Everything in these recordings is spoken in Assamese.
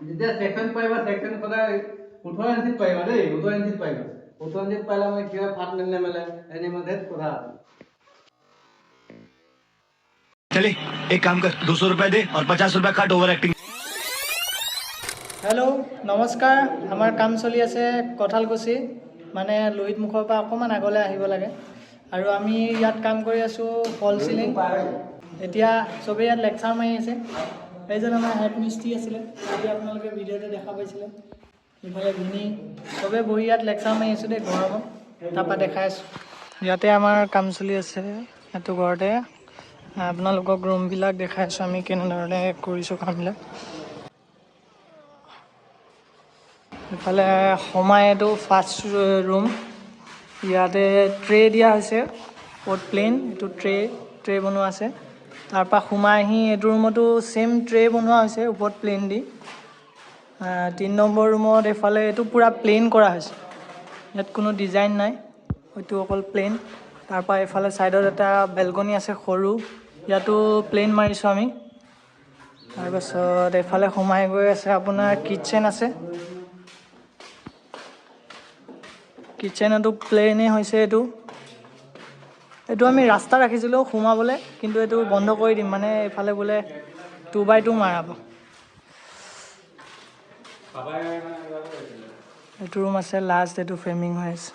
যেতিয়া সেকশন পাইবা সেকশন সদায় 18 ইঞ্চিত পাইবা দেই 18 ইঞ্চিত পাইবা 18 ইঞ্চিত পাইলা মানে কিবা ফাট নেমেলে এনে মধ্যে কথা चले एक काम कर 200 रुपए दे और 50 रुपए काट ओवर एक्टिंग। হেল্ল' নমস্কাৰ আমাৰ কাম চলি আছে কঁঠালকুছি মানে লোহিত মুখৰ পৰা অকণমান আগলৈ আহিব লাগে আৰু আমি ইয়াত কাম কৰি আছোঁ ফল চিলিং এতিয়া চবেই ইয়াত লেকচাৰ মাৰি আছে এইজন আমাৰ হেড মিস্ত্ৰী আছিলে আজি আপোনালোকে ভিডিঅ'তে দেখা পাইছিলে ইফালে ভিনি চবেই বহি ইয়াত লেকচাৰ মাৰি আছোঁ দেই গৰমত তাৰপৰা দেখাই আছোঁ ইয়াতে আমাৰ কাম চলি আছে এইটো ঘৰতে আপোনালোকক ৰুমবিলাক দেখাই আছোঁ আমি কেনেধৰণে কৰিছোঁ কামবিলাক ইফালে সোমাই এইটো ফাৰ্ষ্ট ৰুম ইয়াতে ট্ৰে দিয়া হৈছে ওপৰত প্লেন এইটো ট্ৰে বনোৱা আছে তাৰপৰা সোমাই আহি এইটো ৰুমতো ছেইম ট্ৰে বনোৱা হৈছে ওপৰত প্লেন দি 3 নম্বৰ ৰুমত এইফালে এইটো পূৰা প্লেন কৰা হৈছে ইয়াত কোনো ডিজাইন নাই হয়তো অকল প্লেন তাৰপৰা এইফালে ছাইডত এটা বেলকনি আছে সৰু ইয়াতো প্লেন মাৰিছোঁ আমি তাৰপাছত এইফালে সোমাই গৈ আছে আপোনাৰ কিটচেন আছে কিটচেনতো প্লেনেই হৈছে এইটো আমি ৰাস্তা ৰাখিছিলোঁ সোমাবলৈ কিন্তু এইটো বন্ধ কৰি দিম মানে এইফালে বোলে 2x2 মাৰাব এইটো ৰুম আছে লাষ্ট এইটো ফ্ৰেমিং হৈ আছে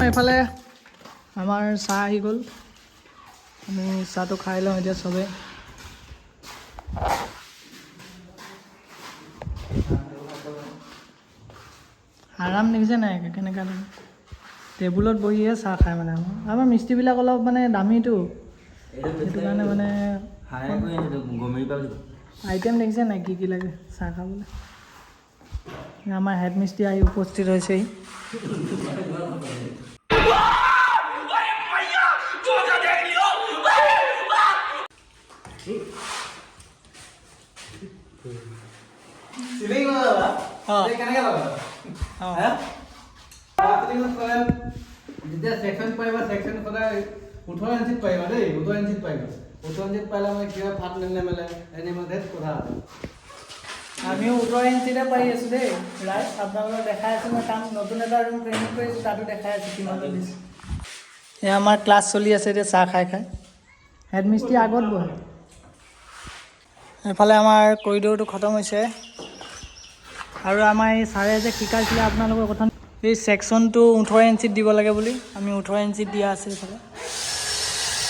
এইফালে আমাৰ চাহ আহি গ'ল আমি চাহটো খাই লওঁ এতিয়া চবেই আৰাম দেখিছে নাই কেনেকুৱা লাগে টেবুলত বহিয়ে চাহ খায় মানে আমাৰ মিস্ত্ৰীবিলাক অলপ মানে দামীটো সেইটো কাৰণে মানে আইটেম দেখিছে নাই কি লাগে চাহ খাবলৈ আমাৰ হেড মিস্ত্ৰী আহি উপস্থিত হৈছেহি সিলিং লগাবা এই কেনেকৈ লগাবা হা সিলিং সদায় যেতিয়া সেকশন পাইবা সেকশন সদায় 18 ইঞ্চিত পাইবা দেই 18 ইঞ্চিত পাইবা 18 ইঞ্চিত পাইলা মানে কিবা ফাট নেমেলে এনে মধ্যে কথা আমিও 18 ইঞ্চিতে পাই আছোঁ দেই ৰাইট আপোনালোকক দেখাই আছোঁ মই কাম নতুন এটা ৰুম ফ্ৰেমিং কৰি আছোঁ তাতো দেখাই আছোঁ কিমান দিছোঁ এয়া আমাৰ ক্লাছ চলি আছে এতিয়া চাহ খাই হেড মিস্ত্ৰী আগত বহে এইফালে আমাৰ কৰিডৰটো খতম হৈছে আৰু আমাৰ এই ছাৰে যে শিকাইছিলে আপোনালোকৰ কথা এই ছেকশ্যনটো 18 ইঞ্চিত দিব লাগে বুলি আমি 18 ইঞ্চিত দিয়া আছে এইফালে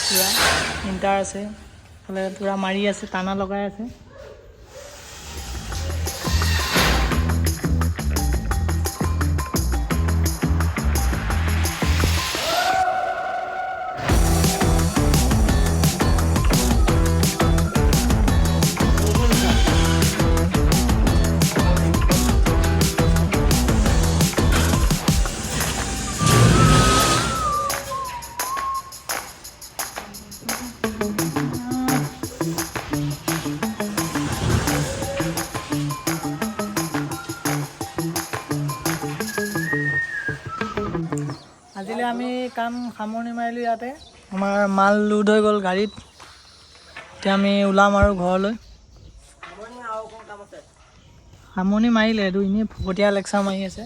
পূৰা ইণ্টাৰ আছে এইফালে পূৰা মাৰি আছে টানা লগাই আছে আজিলৈ আমি কাম সামৰণি মাৰিলোঁ ইয়াতে আমাৰ মাল লোড হৈ গ'ল গাড়ীত এতিয়া আমি ওলাম আৰু ঘৰলৈ সামৰণি মাৰিলে এইটো এনেই ফকটীয়া লেকচাৰ মাৰি আছে